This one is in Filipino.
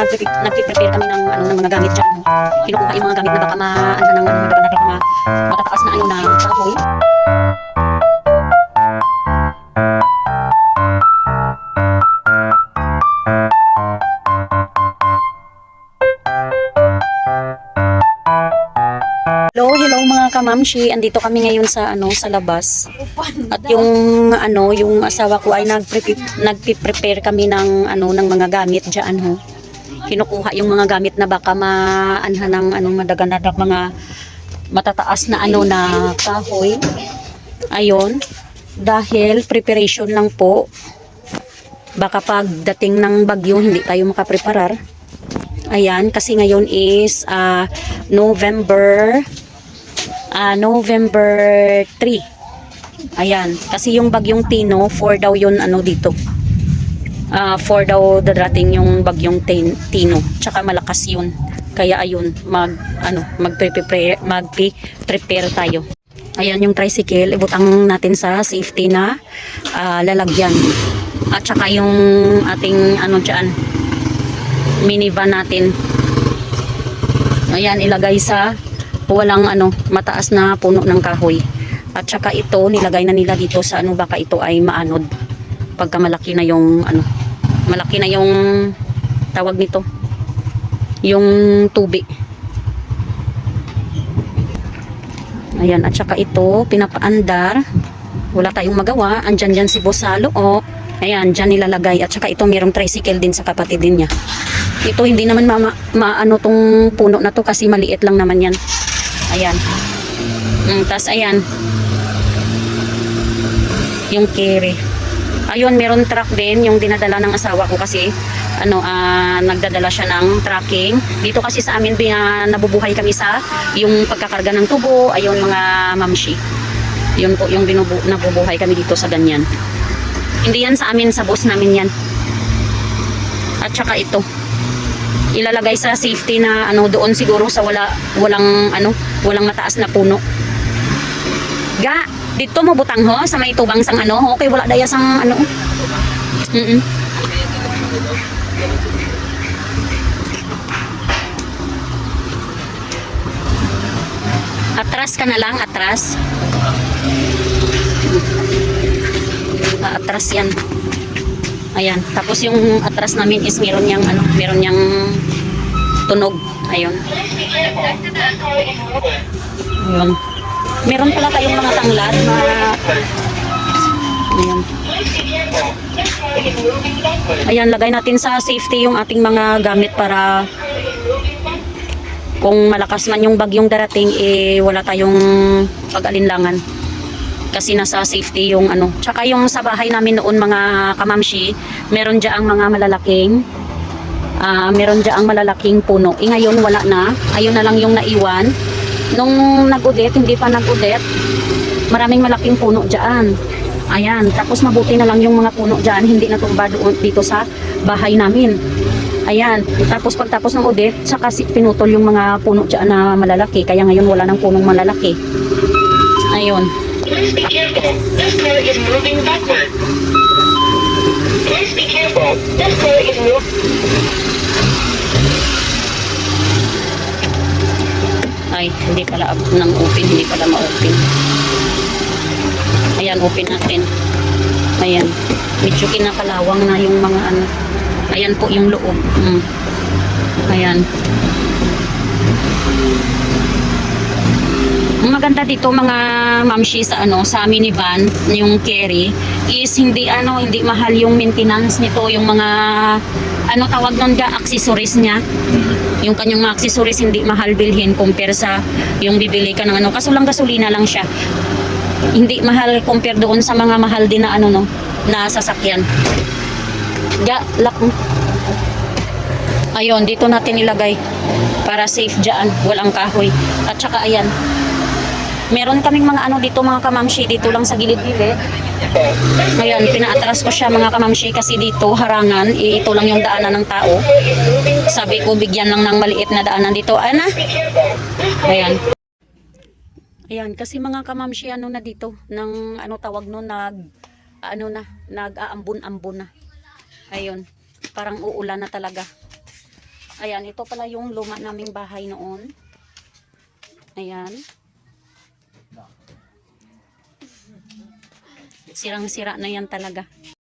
Nagpe-prepare kami ng ng mga gamit diyan. Kinukuha yung mga gamit na baka maano ng mga matataas na na kahoy. Hello mga kamamshi. Andito kami ngayon sa sa labas. At yung asawa ko ay nagpe-prepare kami ng ng mga gamit diyan ho. Kinukuha yung mga gamit na baka maanhan ng madaganadak mga matataas na na kahoy. Ayon, dahil preparation lang po. Baka pagdating ng bagyo hindi tayo makapreparar. Ayan, kasi ngayon is November 3. Ayan, kasi yung bagyong Tino, 4 daw yun dito. 4 daw dadating yung bagyong Tino. Tsaka malakas yun. Kaya ayun, magpe-prepare tayo. Ayan yung tricycle, ibutang natin sa safety na lalagyan. At tsaka yung ating dyan, minivan natin. Ayan, ilagay sa walang mataas na puno ng kahoy. At saka ito nilagay na nila dito sa baka ito ay maanod pagka malaki na yung malaki na yung tawag nito, yung tubi. Ayan, at saka ito pinapaandar. Wala tayong magawa, andyan dyan si Bosalo. Ayan, dyan nilalagay. At saka ito mayroong tricycle din sa kapatid din niya. Ito hindi naman maano tong puno na to kasi maliit lang naman yan. Ayan. Tas ayan. Yung carry. Ayun, meron truck din yung dinadala ng asawa ko kasi nagdadala siya ng trucking. Dito kasi sa amin nabubuhay kami sa yung pagkakarga ng tubo. Ayun mga mamshi. Yun po yung nabubuhay kami dito sa ganyan. Hindi yan sa amin, sa boss namin yan. At saka ito. Ilalagay sa safety na doon siguro sa walang mataas na puno. Ga, dito mo butang ho sa may tubang sang okay wala daya sang Atras ka na lang, atras. Atras yan. Ayan, tapos yung atras namin is meron niyang tunog. Ayun. Ayun. Meron pala tayong mga tanglad na ayan. Ayan, lagay natin sa safety yung ating mga gamit para kung malakas man yung bagyong darating wala tayong pag-alinlangan. Kasi nasa safety yung Tsaka yung sa bahay namin noon mga kamamshi, meron diyaang mga malalaking puno. Ngayon wala na. Ayun na lang yung naiwan. Nung nag-udet, hindi pa nag-udet, maraming malaking puno diyan. Ayan, tapos mabuti na lang yung mga puno diyan, hindi natumba doon dito sa bahay namin. Ayan, tapos pagtapos ng udet, saka pinutol yung mga puno diyan na malalaki. Kaya ngayon wala nang punong malalaki. Ayun. Please be careful. This car is moving backward. Please be careful. This car is moving. Ay, hindi pala nang open, hindi pala ma-open. Ayan, open natin. Ayan. Medyo kinakalawang na yung mga Ayan po yung loob. Ayan. Ang maganda dito mga mamshi sa sa minivan, yung carry is hindi mahal yung maintenance nito, yung mga tawag nun accessories niya. Yung kanyang mga accessories hindi mahal bilhin compare sa yung bibili ka ng kaso lang gasolina lang siya. Hindi mahal compare doon sa mga mahal din na na sasakyan. Ayun, dito natin ilagay para safe dyan, walang kahoy. At saka ayan, meron kaming mga dito mga kamamshi, dito lang sa gilid-gilid. Ngayon, pinaatras ko siya mga kamamshi kasi dito harangan, ito lang yung daanan ng tao. Sabi ko bigyan lang ng maliit na daanan dito. Ayan. Ayan, kasi mga kamamshi na dito ng tawag no nag-aambon-ambon na. Ayun, parang uulan na talaga. Ayan, ito pala yung luma naming bahay noon. Ayan. Sirang-sira na yan talaga.